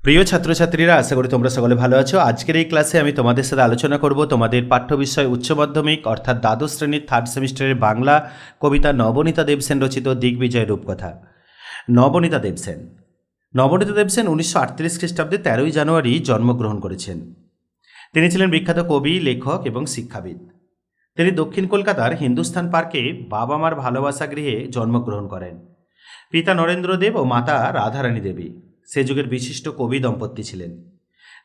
প্রিয় ছাত্রছাত্রীরা, আশা করি তোমরা সকলে ভালো আছো। আজকের এই ক্লাসে আমি তোমাদের সাথে আলোচনা করব তোমাদের পাঠ্য বিষয় উচ্চ মাধ্যমিক অর্থাৎ দ্বাদশ শ্রেণীর থার্ড সেমিস্টারের বাংলা কবিতা নবনীতা দেবসেন রচিত দিগ্বিজয় রূপকথা। নবনীতা দেবসেন 1938 খ্রিস্টাব্দে 13ই জানুয়ারি জন্মগ্রহণ করেছেন। তিনি ছিলেন বিখ্যাত কবি, লেখক এবং শিক্ষাবিদ। তিনি দক্ষিণ কলকাতার হিন্দুস্থান পার্কে বাবা মার ভালোবাসা গৃহে জন্মগ্রহণ করেন। পিতা নরেন্দ্র দেব ও মাতা রাধারানী দেবী সে যুগের বিশিষ্ট কবি দম্পতি ছিলেন।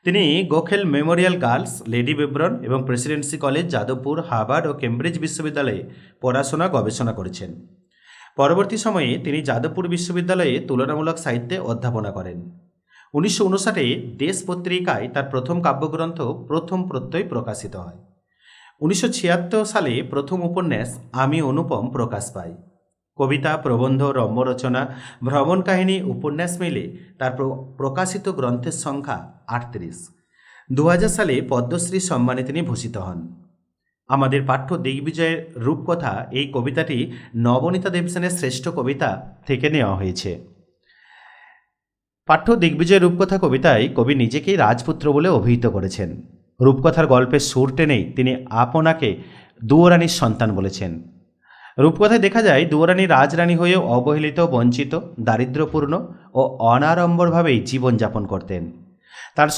তিনি গোখেল মেমোরিয়াল গার্লস, লেডি বেব্রন এবং প্রেসিডেন্সি কলেজ, যাদবপুর, হার্ভার্ড ও কেমব্রিজ বিশ্ববিদ্যালয়ে পড়াশোনা গবেষণা করেছেন। পরবর্তী সময়ে তিনি যাদবপুর বিশ্ববিদ্যালয়ে তুলনামূলক সাহিত্যে অধ্যাপনা করেন। 1959 দেশ পত্রিকায় তার প্রথম কাব্যগ্রন্থ প্রথম প্রত্যয় প্রকাশিত হয়। 1976 সালে প্রথম উপন্যাস আমি অনুপম প্রকাশ পায়। কবিতা, প্রবন্ধ, রম্য রচনা, ভ্রমণ কাহিনী, উপন্যাস মিলে তার প্রকাশিত গ্রন্থের সংখ্যা 38। 2000 সালে পদ্মশ্রী সম্মানে তিনি ভূষিত হন। আমাদের পাঠ্য দিগ্বিজয়ের রূপকথা এই কবিতাটি নবনীতা দেবসেনের শ্রেষ্ঠ কবিতা থেকে নেওয়া হয়েছে। পাঠ্য দিগ্বিজয় রূপকথা কবিতায় কবি নিজেকেই রাজপুত্র বলে অভিহিত করেছেন। রূপকথার গল্পের সুর টেনেই তিনি আপনাকে দুয়োরানীর সন্তান বলেছেন। রূপকথায় দেখা যায় দুয়োরানী রাজরানী হয়েও অবহেলিত, বঞ্চিত, দারিদ্র্যপূর্ণ ও অনাড়ম্বরভাবেই জীবনযাপন করতেন। তার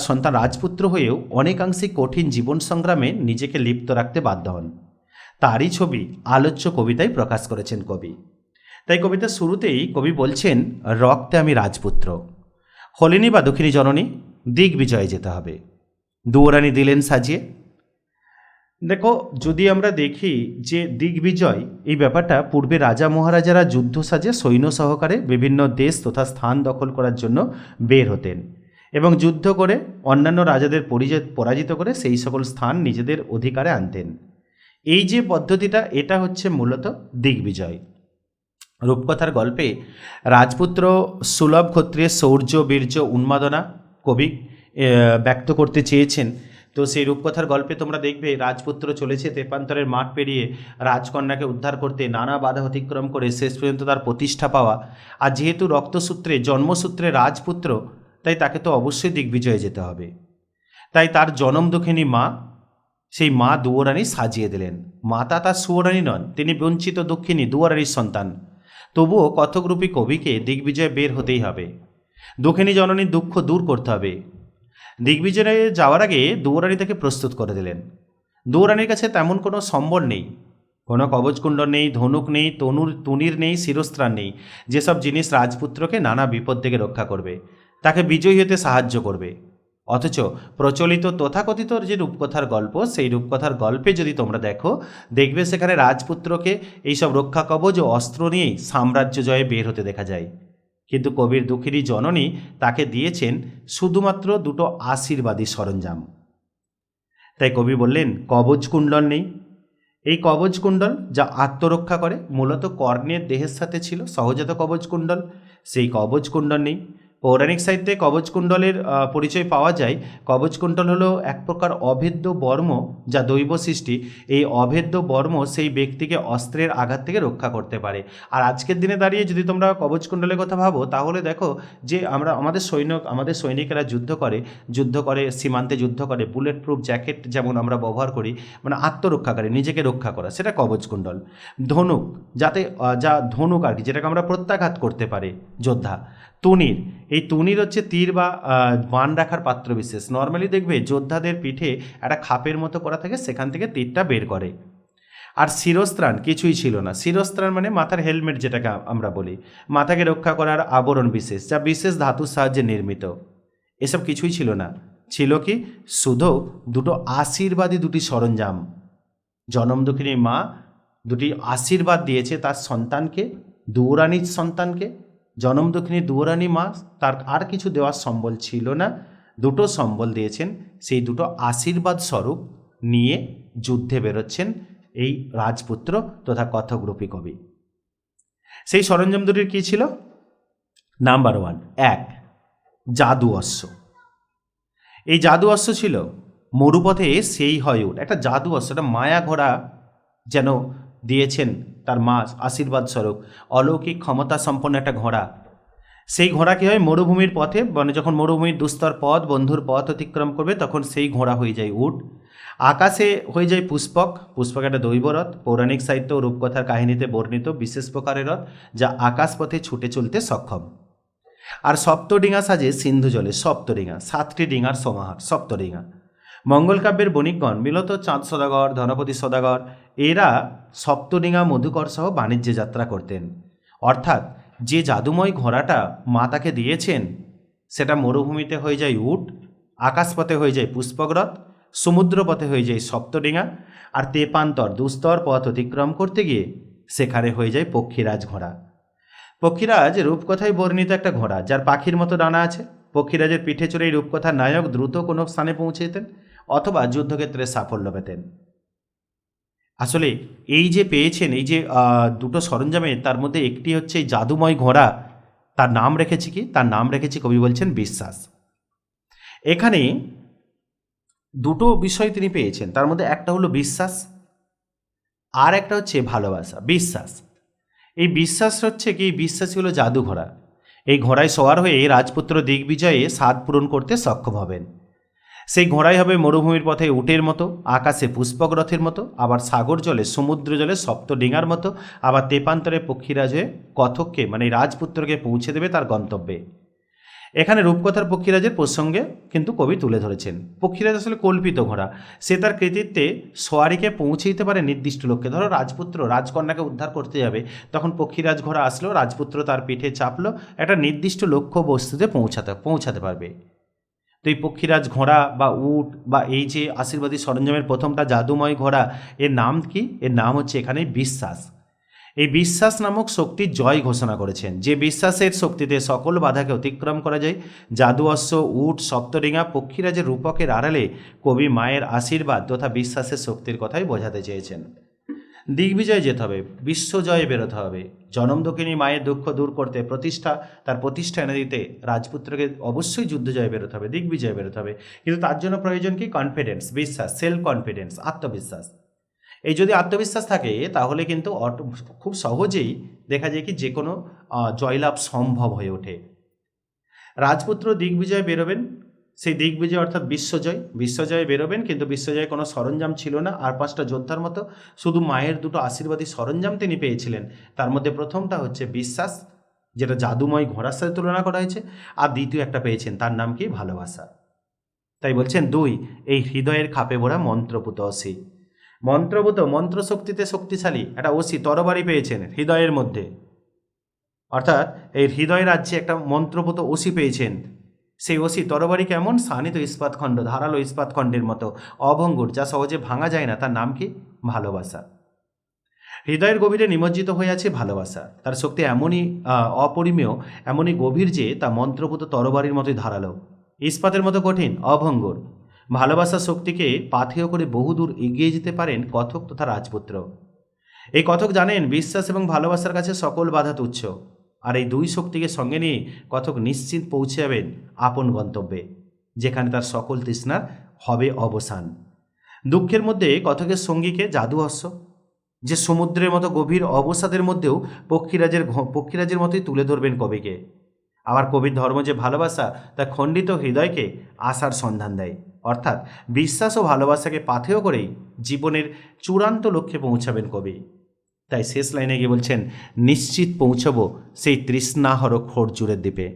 সন্তান রাজপুত্র হয়েও অনেকাংশে কঠিন জীবন সংগ্রামে নিজেকে লিপ্ত রাখতে বাধ্য হন। তারই ছবি আলোচ্য কবিতায় প্রকাশ করেছেন কবি। তাই কবিতার শুরুতেই কবি বলছেন, রক্তে আমি রাজপুত্র, হলিনী বা দক্ষিণী জননী, দিগ্বিজয়ে যেতে হবে। দুয়োরানী দিলেন সাজিয়ে। দেখো, যদি আমরা দেখি যে দিগ্বিজয় এই ব্যাপারটা, পূর্বে রাজা মহারাজারা যুদ্ধ সাজে সৈন্য সহকারে বিভিন্ন দেশ তথা স্থান দখল করার জন্য বের হতেন এবং যুদ্ধ করে অন্যান্য রাজাদের পরাজিত করে সেই সকল স্থান নিজেদের অধিকারে আনতেন। এই যে পদ্ধতিটা, এটা হচ্ছে মূলত দিগ্বিজয়। রূপকথার গল্পে রাজপুত্র সুলভ ক্ষত্রিয়ের শৌর্য, বীর্য, উন্মাদনা কবি ব্যক্ত করতে চেয়েছেন। তো সেই রূপকথার গল্পে তোমরা দেখবে রাজপুত্র চলেছে তেপান্তরের মাঠ পেরিয়ে রাজকন্যাকে উদ্ধার করতে, নানা বাধা অতিক্রম করে শেষ পর্যন্ত তার প্রতিষ্ঠা পাওয়া। আর যেহেতু রক্তসূত্রে, জন্মসূত্রে রাজপুত্র, তাই তাকে তো অবশ্যই দিগ্বিজয়ে যেতে হবে। তাই তার জনম দুঃখিনী মা, সেই মা দুয়োরানী সাজিয়ে দিলেন। মাতা তার সুয়োরানী নন, তিনি বঞ্চিত দুঃখিনী দুয়োরানীর সন্তান। তবুও কথকরূপী কবিকে দিগ্বিজয়ে বের হতেই হবে। দুঃখিনী জননীর দুঃখ দূর করতে হবে। দিগ্বিজয়ে যাওয়ার আগে দুয়োরানী তাকে প্রস্তুত করে দিলেন। দুয়োরানীর কাছে তেমন কোনো সম্বল নেই, কোনো কবচকুণ্ডল নেই, ধনুক নেই, তুনির নেই, শিরস্ত্রাণ নেই, যেসব জিনিস রাজপুত্রকে নানা বিপদ থেকে রক্ষা করবে, তাকে বিজয়ী হতে সাহায্য করবে। অথচ প্রচলিত তথাকথিত যে রূপকথার গল্প, সেই রূপকথার গল্পে যদি তোমরা দেখো, দেখবে সেখানে রাজপুত্রকে এইসব রক্ষা কবচ ও অস্ত্র নিয়েই সাম্রাজ্য জয়ে বের হতে দেখা যায়। কিন্তু কবির দুঃখিনী জননী তাকে দিয়েছেন শুধুমাত্র দুটো আশীর্বাদী সরঞ্জাম। তাই কবি বললেন, কবচকুণ্ডল নেই। এই কবচকুণ্ডল যা আত্মরক্ষা করে, মূলত কর্ণের দেহের সাথে ছিল সহজাত কবচকুণ্ডল, সেই কবচকুণ্ডল নেই। পৌরাণিক সাহিত্যে কবচকুণ্ডলের পরিচয় পাওয়া যায়। কবচকুণ্ডল হলো এক প্রকার অভেদ্য বর্ম, যা দৈব সৃষ্টি। এই অভেদ্য বর্ম সেই ব্যক্তিকে অস্ত্রের আঘাত থেকে রক্ষা করতে পারে। আর আজকের দিনে দাঁড়িয়ে যদি তোমরা কবচকুণ্ডলের কথা ভাবো, তাহলে দেখো যে আমাদের সৈনিকেরা যুদ্ধ করে সীমান্তে যুদ্ধ করে, বুলেট প্রুফ জ্যাকেট যেমন আমরা ব্যবহার করি, মানে আত্মরক্ষাকারী, নিজেকে রক্ষা করা, সেটা কবচকুণ্ডল। ধনুক, যা ধনুক আর কি, যেটাকে আমরা প্রত্যাঘাত করতে পারে যোদ্ধা। তুনির, এই তুনির হচ্ছে তীর বা বাণ রাখার পাত্র বিশেষ। নর্মালি দেখবে যোদ্ধাদের পিঠে একটা খাপের মতো করা থাকে, সেখান থেকে তীরটা বের করে। আর শিরস্ত্রাণ কিছুই ছিল না। শিরস্ত্রাণ মানে মাথার হেলমেট, যেটাকে আমরা বলি, মাথাকে রক্ষা করার আবরণ বিশেষ, যা বিশেষ ধাতুর সাহায্যে নির্মিত। এসব কিছুই ছিল না। ছিল কি? শুধু দুটো আশীর্বাদী দুটি সরঞ্জাম। জনম দুঃখিনী মা দুটি আশীর্বাদ দিয়েছে তার সন্তানকে, দুয়োরানীর সন্তানকে। জনম দুঃখিনী দুয়োরানী মা, তার আর কিছু দেওয়ার সম্বল ছিল না, দুটো সম্বল দিয়েছেন। সেই দুটো আশীর্বাদ স্বরূপ নিয়ে যুদ্ধে বেরোচ্ছেন এই রাজপুত্র তথা কথকরূপী কবি। সেই সরঞ্জাম দুটির কী ছিল? নাম্বার 1, এক জাদু অশ্ব। এই জাদু অশ্ব ছিল মরুপথে সেই হয় উঠ, একটা জাদু অশ্ব, একটা মায়া ঘোড়া যেন দিয়েছেন তার মা আশীর্বাদ স্বরূপ, অলৌকিক ক্ষমতা সম্পন্ন একটা ঘোড়া। সেই ঘোড়া কী হয়, মরুভূমির পথে, মানে যখন মরুভূমির দুস্তর পথ, বন্ধুর পথ অতিক্রম করবে, তখন সেই ঘোড়া হয়ে যায় উট। আকাশে হয়ে যায় পুষ্পক। পুষ্পক একটা দৈবরথ, পৌরাণিক সাহিত্য ও রূপকথার কাহিনীতে বর্ণিত বিশেষ প্রকারের রথ, যা আকাশ পথে ছুটে চলতে সক্ষম। আর সপ্তডিঙা সাজে সিন্ধু জলে। সপ্তডিঙা, 7টি ডিঙার সমাহার সপ্তডিঙা। মঙ্গলকাব্যের বণিকগণ মূলত চাঁদ সদাগর, ধনপতি সদাগর, এরা সপ্তডিঙা মধুকর সহ বাণিজ্যে যাত্রা করতেন। অর্থাৎ যে জাদুময় ঘোড়াটা মা তাকে দিয়েছেন, সেটা মরুভূমিতে হয়ে যায় উট, আকাশপথে হয়ে যায় পুষ্পকরথ, সমুদ্রপথে হয়ে যায় সপ্তডিঙা, আর তেপান্তর দুস্তর পথ অতিক্রম করতে গিয়ে সেখানে হয়ে যায় পক্ষীরাজ ঘোড়া। পক্ষীরাজ রূপকথায় বর্ণিত একটা ঘোড়া, যার পাখির মতো ডানা আছে। পক্ষীরাজের পিঠে চড়ে এই রূপকথার নায়ক দ্রুত কোনো স্থানে পৌঁছে যেতেন অথবা যুদ্ধক্ষেত্রে সাফল্য পেতেন। আসলে এই যে পেয়েছেন, এই যে দুটো সরঞ্জামে, তার মধ্যে একটি হচ্ছে এই জাদুময় ঘোড়া। তার নাম রেখেছি কি? তার নাম রেখেছি, কবি বলছেন, বিশ্বাস। এখানে দুটো বিষয় তিনি পেয়েছেন, তার মধ্যে একটা হলো বিশ্বাস, আর একটা হচ্ছে ভালোবাসা। বিশ্বাস, এই বিশ্বাস হচ্ছে কি, এই বিশ্বাসই হলো জাদু ঘোড়া। এই ঘোড়ায় সওয়ার হয়ে রাজপুত্র দিগ্বিজয়ে স্বাদ পূরণ করতে সক্ষম হবেন। সেই ঘোড়াই হবে মরুভূমির পথে উটের মতো, আকাশে পুষ্পক রথের মতো, আবার সাগর জলে, সমুদ্র জলে সপ্তডিঙার মতো, আবার তেপান্তরে পক্ষীরাজ হয়ে কথককে, মানে রাজপুত্রকে পৌঁছে দেবে তার গন্তব্যে। এখানে রূপকথার পক্ষীরাজের প্রসঙ্গে কিন্তু কবি তুলে ধরেছেন। পক্ষীরাজ আসলে কল্পিত ঘোড়া, সে তার কৃতিত্বে সোয়ারিকে পৌঁছে দিতে পারে নির্দিষ্ট লক্ষ্যে। ধরো রাজপুত্র রাজকন্যাকে উদ্ধার করতে যাবে, তখন পক্ষীরাজ ঘোড়া আসলো, রাজপুত্র তার পিঠে চাপলো, একটা নির্দিষ্ট লক্ষ্য বস্তুতে পৌঁছাতে পারবে। তো এই পক্ষীরাজ ঘোড়া বা উট বা এই যে আশীর্বাদী সরঞ্জামের প্রথমটা জাদুময় ঘোড়া, এর নাম কি? এর নাম হচ্ছে এখানে বিশ্বাস। এই বিশ্বাস নামক শক্তির জয় ঘোষণা করেছেন, যে বিশ্বাসের শক্তিতে সকল বাধাকে অতিক্রম করা যায়। জাদু অশ্ব, উট, সপ্তডিঙা, পক্ষীরাজের রূপকের আড়ালে কবি মায়ের আশীর্বাদ তথা বিশ্বাসের শক্তির কথাই বোঝাতে চেয়েছেন। দিগ্বিজয় যেতে হবে, বিশ্বজয়ে বেরোতে হবে। জনম দুঃখিনী মায়ের দুঃখ দূর করতে, তার প্রতিষ্ঠা এনে দিতে রাজপুত্রকে অবশ্যই যুদ্ধজয়ে বেরোতে হবে, দিগ্বিজয়ে বেরোতে হবে। কিন্তু তার জন্য প্রয়োজন কি? কনফিডেন্স, বিশ্বাস, সেলফ কনফিডেন্স, আত্মবিশ্বাস। এই যদি আত্মবিশ্বাস থাকে, তাহলে কিন্তু খুব সহজেই দেখা যায় কি যে কোনো জয়লাভ সম্ভব হয়ে ওঠে। রাজপুত্র দিগ্বিজয়ে বেরোবেন, সেই দিগ্বিজয় অর্থাৎ বিশ্বজয়ে বেরোবেন, কিন্তু বিশ্বজয়ে কোনো সরঞ্জাম ছিল না। আর 5টা যোদ্ধার মতো শুধু মায়ের দুটো আশীর্বাদী সরঞ্জাম তিনি পেয়েছিলেন। তার মধ্যে প্রথমটা হচ্ছে বিশ্বাস, যেটা জাদুময় ঘোড়ার সাথে তুলনা করা হয়েছে, আর দ্বিতীয় একটা পেয়েছেন, তার নাম কি? ভালোবাসা। তাই বলছেন 2, এই হৃদয়ের খাপে ভরা মন্ত্রপুত অসি। মন্ত্রপুত, মন্ত্রশক্তিতে শক্তিশালী একটা অসি, তরবারি পেয়েছেন হৃদয়ের মধ্যে। অর্থাৎ এই হৃদয় রাজ্যে একটা মন্ত্রপুত অসি পেয়েছেন। সেই অসি তরবারি কেমন? শানিত ইস্পাতখণ্ড, ধারালো ইস্পাতখণ্ডের মতো, অভঙ্গুর, যা সহজে ভাঙা যায় না। তার নাম কি? ভালোবাসা। হৃদয়ের গভীরে নিমজ্জিত হয়ে আছে ভালোবাসা। তার শক্তি এমনই অপরিমেয়, এমনই গভীর যে তা মন্ত্রপুত তরবারির মতোই ধারালো, ইস্পাতের মতো কঠিন, অভঙ্গুর। ভালোবাসার শক্তিকে পাথেয় করে বহুদূর এগিয়ে যেতে পারেন কথক তথা রাজপুত্র। এই কথক জানেন বিশ্বাস এবং ভালোবাসার কাছে সকল বাধা তুচ্ছ। আর এই দুই শক্তিকে সঙ্গে নিয়ে কথক নিশ্চিত পৌঁছে যাবেন আপন গন্তব্যে, যেখানে তার সকল তৃষ্ণার হবে অবসান। দুঃখের মধ্যে কথকের সঙ্গীকে জাদু অশ্ব, যে সমুদ্রের মতো গভীর অবসাদের মধ্যেও পক্ষীরাজের মতোই তুলে ধরবেন কবিকে। আবার কবির ধর্ম যে ভালোবাসা, তা খণ্ডিত হৃদয়কে আশার সন্ধান দেয়। অর্থাৎ বিশ্বাস ও ভালোবাসাকে পাথেয় করেই জীবনের চূড়ান্ত লক্ষ্যে পৌঁছাবেন কবি। তাই শেষ লাইনে গিয়ে বলছেন, নিশ্চিত পৌঁছব সেই তৃষ্ণাহর খোরজুরের দ্বীপে।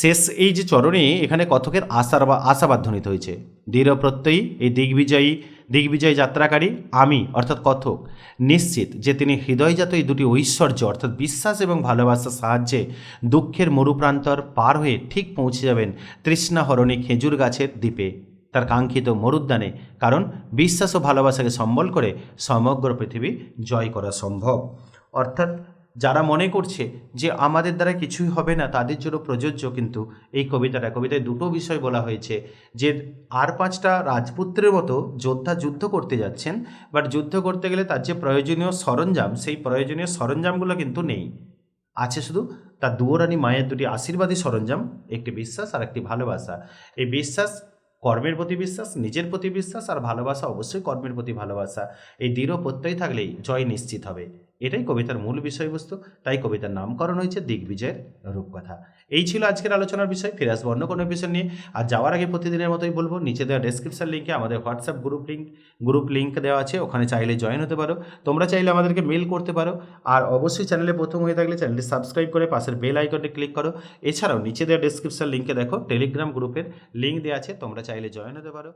শেষ এই যে চরণে, এখানে কথকের আশাবাদ ধ্বনিত হয়েছে। দৃঢ় প্রত্যয়ী এই দিগ্বিজয়ী যাত্রাকারী আমি অর্থাৎ কথক নিশ্চিত যে তিনি হৃদয়জাত এই দুটি ঐশ্বর্য অর্থাৎ বিশ্বাস এবং ভালোবাসার সাহায্যে দুঃখের মরুপ্রান্তর পার হয়ে ঠিক পৌঁছে যাবেন তৃষ্ণাহরণী খেজুর গাছের দ্বীপে, তার কাঙ্ক্ষিত মরুদ্যানে। কারণ বিশ্বাস ও ভালোবাসাকে সম্বল করে সমগ্র পৃথিবী জয় করা সম্ভব। অর্থাৎ যারা মনে করছে যে আমাদের দ্বারা কিছুই হবে না, তাদের জন্য প্রযোজ্য কিন্তু এই কবিতায় দুটো বিষয় বলা হয়েছে, যে আর 5টা রাজপুত্রের মতো যোদ্ধা যুদ্ধ করতে যাচ্ছেন, বাট যুদ্ধ করতে গেলে তার যে প্রয়োজনীয় সরঞ্জাম, সেই প্রয়োজনীয় সরঞ্জামগুলো কিন্তু নেই। আছে শুধু তার দুয়োরানী মায়ের দুটি আশীর্বাদী সরঞ্জাম, একটি বিশ্বাস আর একটি ভালোবাসা। এই বিশ্বাস কর্মের প্রতি বিশ্বাস, নিজের প্রতি বিশ্বাস, আর ভালোবাসা অবশ্যই কর্মের প্রতি ভালোবাসা। এই দৃঢ় প্রত্যয় থাকলেই জয় নিশ্চিত হবে। এটাই কবিতার মূল বিষয়বস্তু, তাই কবিতার নামকরণ হয়েছে দিগ্বিজয়ের রূপকথা। এই ছিল আজকের আলোচনার বিষয়। ফিরে আসবো অন্য কোনো বিষয় নিয়ে। আর যাওয়ার আগে প্রতিদিনের মতোই বলবো, নিচে দেওয়া ডেসক্রিপশন লিঙ্কে আমাদের হোয়াটসঅ্যাপ গ্রুপ লিঙ্ক দেওয়া আছে, ওখানে চাইলে জয়েন হতে পারো। তোমরা চাইলে আমাদেরকে মেল করতে পারো। আর অবশ্যই চ্যানেলে প্রথম হয়ে থাকলে চ্যানেলটি সাবস্ক্রাইব করে পাশের বেল আইকনটি ক্লিক করো। এছাড়াও নিচে দেওয়া ডেসক্রিপশন লিঙ্কে দেখো টেলিগ্রাম গ্রুপের লিঙ্ক দেওয়া আছে, তোমরা চাইলে জয়েন হতে পারো।